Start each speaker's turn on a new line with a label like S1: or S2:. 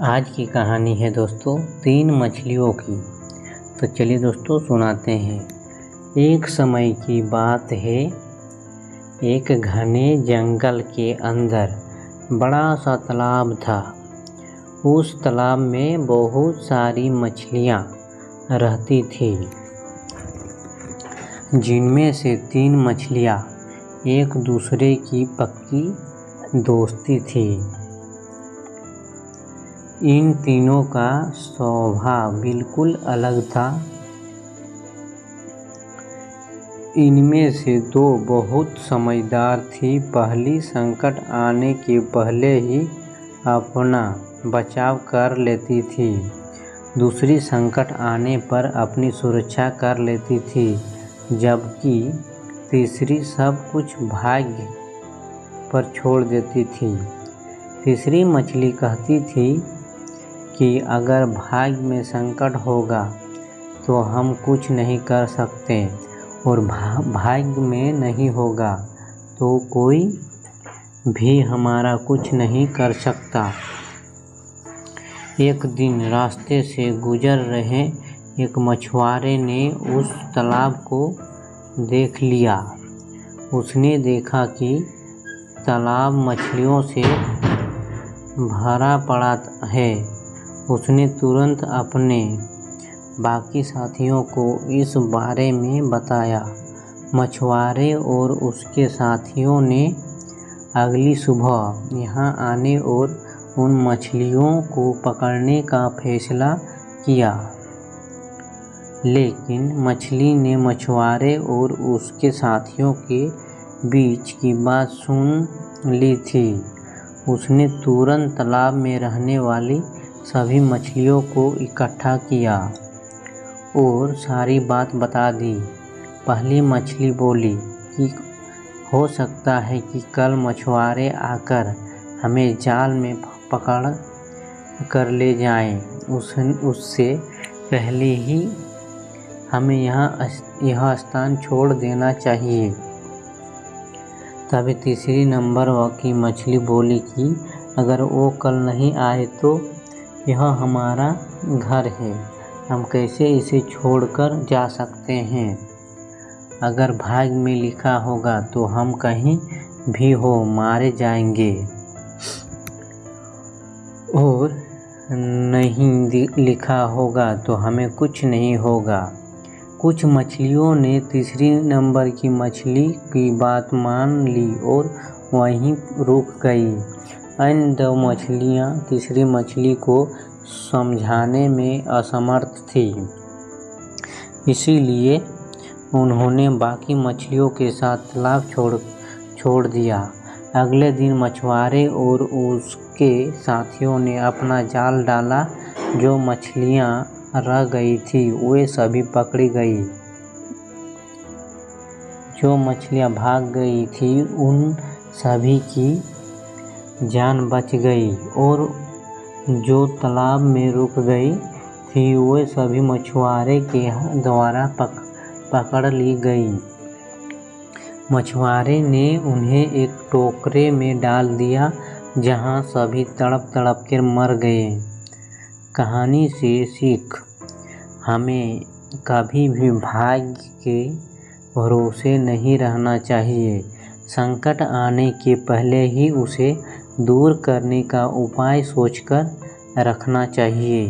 S1: आज की कहानी है दोस्तों 3 मछलियों की। तो चलिए दोस्तों सुनाते हैं। एक समय की बात है, एक घने जंगल के अंदर बड़ा सा तालाब था। उस तालाब में बहुत सारी मछलियाँ रहती थी, जिनमें से 3 मछलियाँ एक दूसरे की पक्की दोस्ती थी। इन तीनों का स्वभाव बिल्कुल अलग था। इनमें से 2 बहुत समझदार थी। पहली संकट आने के पहले ही अपना बचाव कर लेती थी। दूसरी संकट आने पर अपनी सुरक्षा कर लेती थी, जबकि तीसरी सब कुछ भाग्य पर छोड़ देती थी। तीसरी मछली कहती थी कि अगर भाग्य में संकट होगा तो हम कुछ नहीं कर सकते, और भाग्य में नहीं होगा तो कोई भी हमारा कुछ नहीं कर सकता। एक दिन रास्ते से गुजर रहे एक मछुआरे ने उस तालाब को देख लिया। उसने देखा कि तालाब मछलियों से भरा पड़ा है। उसने तुरंत अपने बाकी साथियों को इस बारे में बताया। मछुआरे और उसके साथियों ने अगली सुबह यहाँ आने और उन मछलियों को पकड़ने का फैसला किया। लेकिन मछली ने मछुआरे और उसके साथियों के बीच की बात सुन ली थी। उसने तुरंत तालाब में रहने वाली सभी मछलियों को इकट्ठा किया और सारी बात बता दी। पहली मछली बोली कि हो सकता है कि कल मछुआरे आकर हमें जाल में पकड़ कर ले जाएं। उससे पहले ही हमें यह स्थान छोड़ देना चाहिए। तभी तीसरी नंबर की मछली बोली कि अगर वो कल नहीं आए तो यह हमारा घर है, हम कैसे इसे छोड़कर जा सकते हैं। अगर भाग्य में लिखा होगा तो हम कहीं भी हो मारे जाएंगे, और नहीं लिखा होगा तो हमें कुछ नहीं होगा। कुछ मछलियों ने तीसरी नंबर की मछली की बात मान ली और वहीं रुक गई। अन्य 2 मछलियाँ तीसरी मछली को समझाने में असमर्थ थी, इसीलिए उन्होंने बाकी मछलियों के साथ तालाब छोड़ दिया। अगले दिन मछुआरे और उसके साथियों ने अपना जाल डाला। जो मछलियाँ रह गई थी वे सभी पकड़ी गई। जो मछलियाँ भाग गई थी उन सभी की जान बच गई, और जो तालाब में रुक गई थी वे सभी मछुआरे के द्वारा पकड़ ली गई। मछुआरे ने उन्हें एक टोकरे में डाल दिया, जहां सभी तड़प तड़प कर मर गए। कहानी से सीख: हमें कभी भी भाग्य के भरोसे नहीं रहना चाहिए। संकट आने के पहले ही उसे दूर करने का उपाय सोचकर रखना चाहिए।